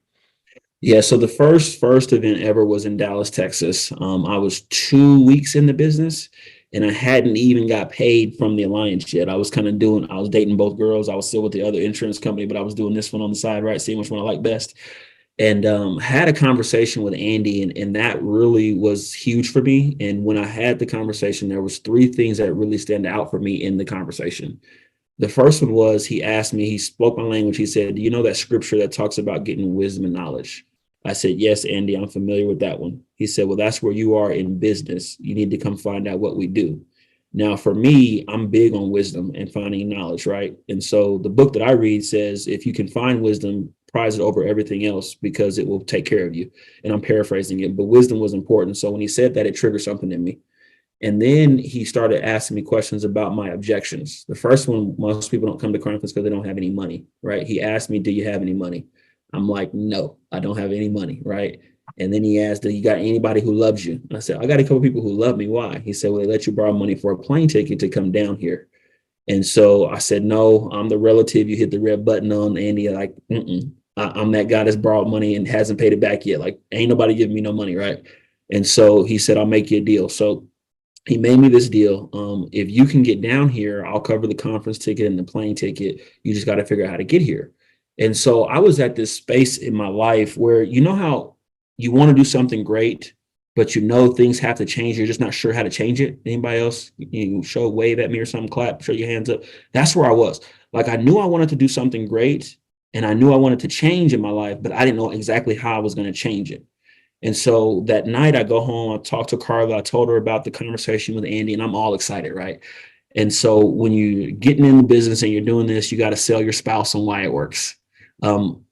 Yeah, so the first event ever was in Dallas, Texas. I was 2 weeks in the business, And I hadn't even got paid from the alliance yet. I was dating both girls. I was still with the other insurance company, but I was doing this one on the side, right? Seeing which one I like best. And had a conversation with Andy, and that really was huge for me. And when I had the conversation, there was three things that really stand out for me in the conversation. The first one was he spoke my language. He said, do you know that scripture that talks about getting wisdom and knowledge? I said, yes, Andy, I'm familiar with that one. He said, well, that's where you are in business. You need to come find out what we do. Now, for me, I'm big on wisdom and finding knowledge, right? And so the book that I read says, if you can find wisdom, prize it over everything else because it will take care of you. And I'm paraphrasing it, but wisdom was important. So when he said that, it triggered something in me. And then he started asking me questions about my objections. The first one, most people don't come to conference because they don't have any money, right? He asked me, do you have any money? I'm like, no, I don't have any money, right? And then he asked, do you got anybody who loves you? And I said, I got a couple people who love me. Why? He said, well, they let you borrow money for a plane ticket to come down here. And so I said, no, I'm the relative you hit the red button on, Andy. Like, I'm that guy that's borrowed money and hasn't paid it back yet. Like, ain't nobody giving me no money, right? And so he said, I'll make you a deal. So he made me this deal. If you can get down here, I'll cover the conference ticket and the plane ticket. You just got to figure out how to get here. And so I was at this space in my life where, you know how you want to do something great, but you know things have to change. You're just not sure how to change it. Anybody else? You show, wave at me or something, clap, show your hands up. That's where I was. Like, I knew I wanted to do something great and I knew I wanted to change in my life, but I didn't know exactly how I was going to change it. And so that night I go home, I talked to Carla, I told her about the conversation with Andy, and I'm all excited, right? And so when you're getting in the business and you're doing this, you got to sell your spouse on why it works.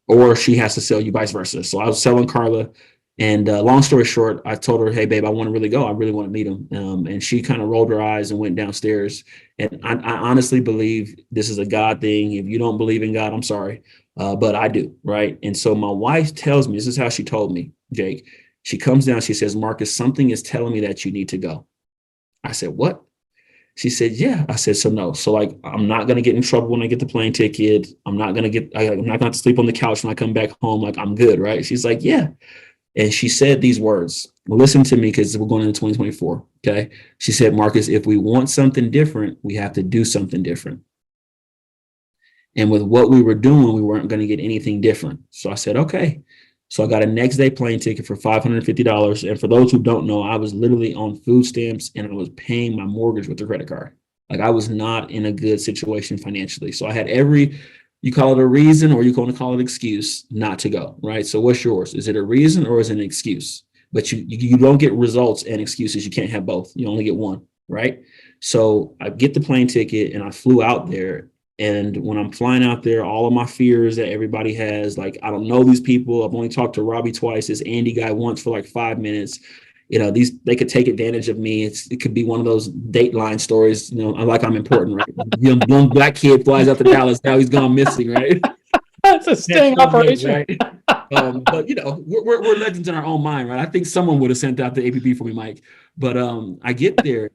Or she has to sell you, vice versa. So I was selling Carla, and long story short, I told her, hey, babe, I want to really go. I really want to meet him. And she kind of rolled her eyes and went downstairs. And I honestly believe this is a God thing. If you don't believe in God, I'm sorry, but I do, right? And so my wife tells me, this is how she told me, Jake. She comes down, she says, Marcus, something is telling me that you need to go. I said, what? She said, yeah. I said, so no. So like, I'm not going to get in trouble when I get the plane ticket. I'm not going to have to sleep on the couch when I come back home. Like, I'm good, right? She's like, yeah. And she said these words, listen to me, because we're going into 2024. Okay. She said, Marcus, if we want something different, we have to do something different. And with what we were doing, we weren't going to get anything different. So I said, okay. So I got a next day plane ticket for $550. And for those who don't know, I was literally on food stamps and I was paying my mortgage with a credit card. Like, I was not in a good situation financially. So I had you call it a reason or you going to call it an excuse not to go, right? So what's yours? Is it a reason or is it an excuse? But you don't get results and excuses. You can't have both. You only get one, right? So I get the plane ticket and I flew out there. And when I'm flying out there, all of my fears that everybody has, like, I don't know these people. I've only talked to Robbie twice, this Andy guy once for like 5 minutes. You know, they could take advantage of me. It could be one of those Dateline stories, you know, like I'm important, right? Young black kid flies out to Dallas. Now he's gone missing, right? That's a sting operation. Right? But you know, we're legends in our own mind, right? I think someone would have sent out the APB for me, Mike. But I get there,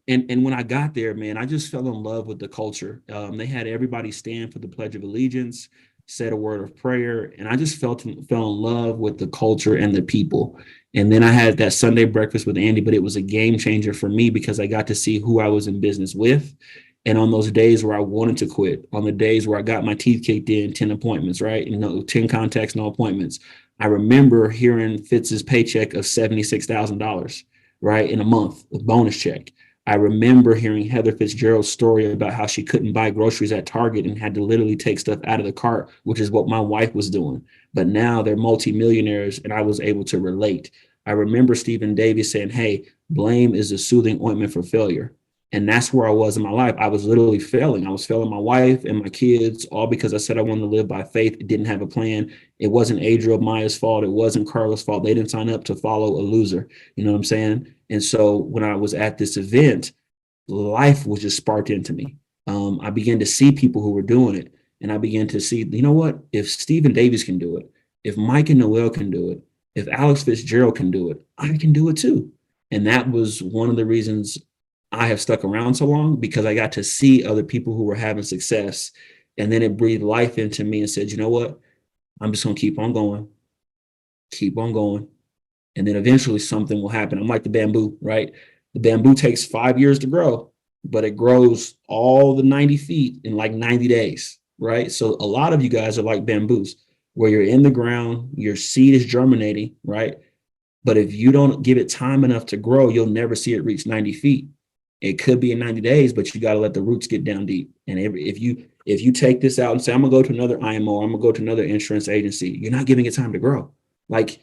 and when I got there, man, I just fell in love with the culture. They had everybody stand for the Pledge of Allegiance, said a word of prayer, and I just fell in love with the culture and the people. And then I had that Sunday breakfast with Andy, but it was a game changer for me because I got to see who I was in business with. And on those days where I wanted to quit, on the days where I got my teeth kicked in, 10 appointments, right? You know, 10 contacts, no appointments. I remember hearing Fitz's paycheck of $76,000, right? In a month, a bonus check. I remember hearing Heather Fitzgerald's story about how she couldn't buy groceries at Target and had to literally take stuff out of the cart, which is what my wife was doing. But now they're multimillionaires and I was able to relate. I remember Stephen Davies saying, hey, blame is a soothing ointment for failure. And that's where I was in my life. I was literally failing. I was failing my wife and my kids, all because I said I wanted to live by faith. It didn't have a plan. It wasn't Adriel Maya's fault. It wasn't Carla's fault. They didn't sign up to follow a loser. You know what I'm saying? And so when I was at this event, life was just sparked into me. I began to see people who were doing it. And I began to see, you know what? If Stephen Davies can do it, if Mike and Noel can do it, if Alex Fitzgerald can do it, I can do it too. And that was one of the reasons I have stuck around so long, because I got to see other people who were having success. And then it breathed life into me and said, you know what? I'm just going to keep on going. And then eventually something will happen. I'm like the bamboo, right? The bamboo takes 5 years to grow, but it grows all the 90 feet in like 90 days, right? So a lot of you guys are like bamboos, where you're in the ground, your seed is germinating, right? But if you don't give it time enough to grow, you'll never see it reach 90 feet. It could be in 90 days, but you got to let the roots get down deep. And if you take this out and say, I'm gonna go to another IMO, I'm gonna go to another insurance agency, you're not giving it time to grow. Like,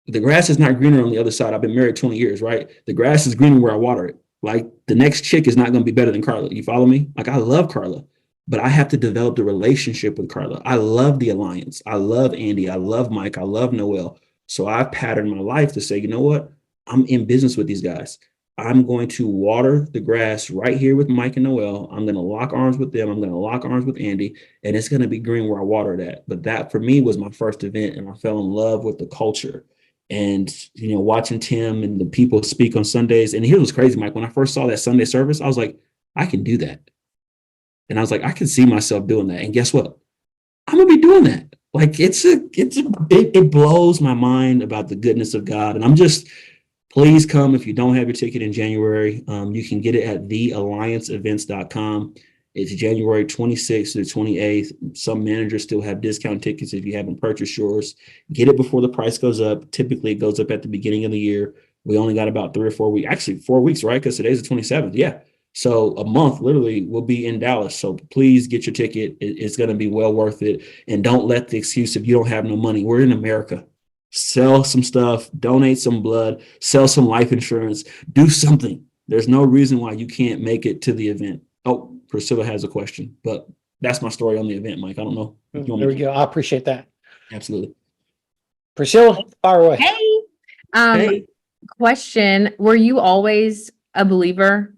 the grass is not greener on the other side. I've been married 20 years, right? The grass is greener where I water it. Like, the next chick is not going to be better than Carla. You follow me? Like, I love Carla, but I have to develop the relationship with Carla. I love the alliance. I love Andy. I love Mike. I love Noel. So I've patterned my life to say, you know what? I'm in business with these guys. I'm going to water the grass right here with Mike and Noel. I'm going to lock arms with them. I'm going to lock arms with Andy, and it's going to be green where I water it at. But that for me was my first event, and I fell in love with the culture. And, you know, watching Tim and the people speak on Sundays. And here's what's crazy, Mike. When I first saw that Sunday service, I was like, I can do that. And I was like, I can see myself doing that. And guess what? I'm gonna be doing that. Like, it blows my mind about the goodness of God. And I'm just, please come if you don't have your ticket in January. You can get it at theallianceevents.com. It's January 26th to the 28th. Some managers still have discount tickets if you haven't purchased yours. Get it before the price goes up. Typically, it goes up at the beginning of the year. We only got about 3 or 4 weeks, actually 4 weeks, right? Because today's the 27th. Yeah. So a month, literally, we'll be in Dallas. So please get your ticket. It's going to be well worth it. And don't let the excuse if you don't have no money. We're in America. Sell some stuff, donate some blood, sell some life insurance, do something. There's no reason why you can't make it to the event. Oh, Priscilla has a question, but that's my story on the event, Mike. I don't know. If you want There me we go. I appreciate that. Absolutely. Priscilla, fire away. Hey. Hey. Question. Were you always a believer?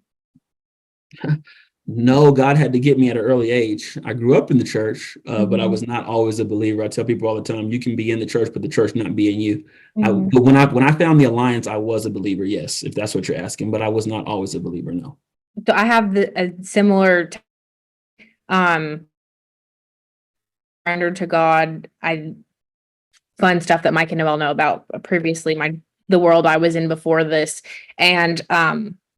No, God had to get me at an early age. I grew up in the church, but I was not always a believer. I tell people all the time, you can be in the church, but the church not be in you. But when I found the Alliance, I was a believer, yes, if that's what you're asking, but I was not always a believer, no. So I have a similar surrender to God. Fun stuff that Mike and Noel know about previously, the world I was in before this. And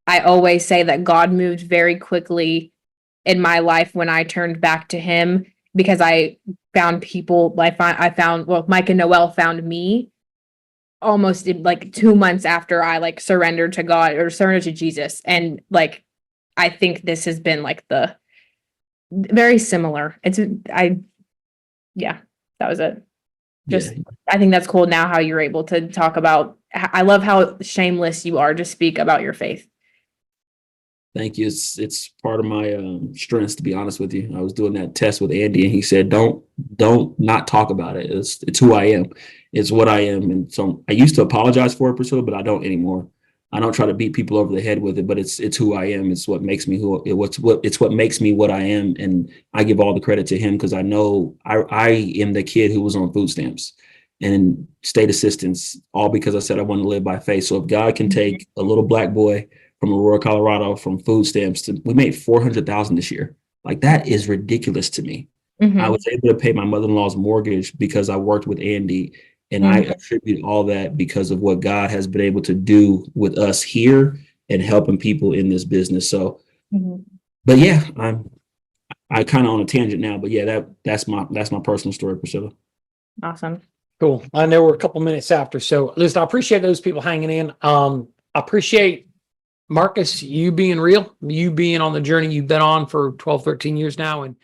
I always say that God moved very quickly in my life when I turned back to him, because I found people, Mike and Noel found me almost in like 2 months after I surrendered to God or surrendered to Jesus. And I think this has been the very similar. That was it. I think that's cool now how you're able to talk about, I love how shameless you are to speak about your faith. Thank you. It's part of my strengths, to be honest with you. I was doing that test with Andy, and he said, "Don't not talk about it. It's who I am. It's what I am." And so I used to apologize for it, Priscilla, but I don't anymore. I don't try to beat people over the head with it, but it's who I am. It's what makes me what makes me what I am, and I give all the credit to him because I know I am the kid who was on food stamps and state assistance, all because I said I want to live by faith. So if God can take a little black boy from Aurora, Colorado, from food stamps we made $400,000 this year. That is ridiculous to me. I was able to pay my mother-in-law's mortgage because I worked with Andy, and I attribute all that because of what God has been able to do with us here and helping people in this business. So, but yeah, I kind of on a tangent now, but yeah, that's my personal story, Priscilla. Awesome. Cool. I know we're a couple minutes after, so listen, I appreciate those people hanging in. I appreciate Marcus, you being real, you being on the journey you've been on for 12, 13 years now, and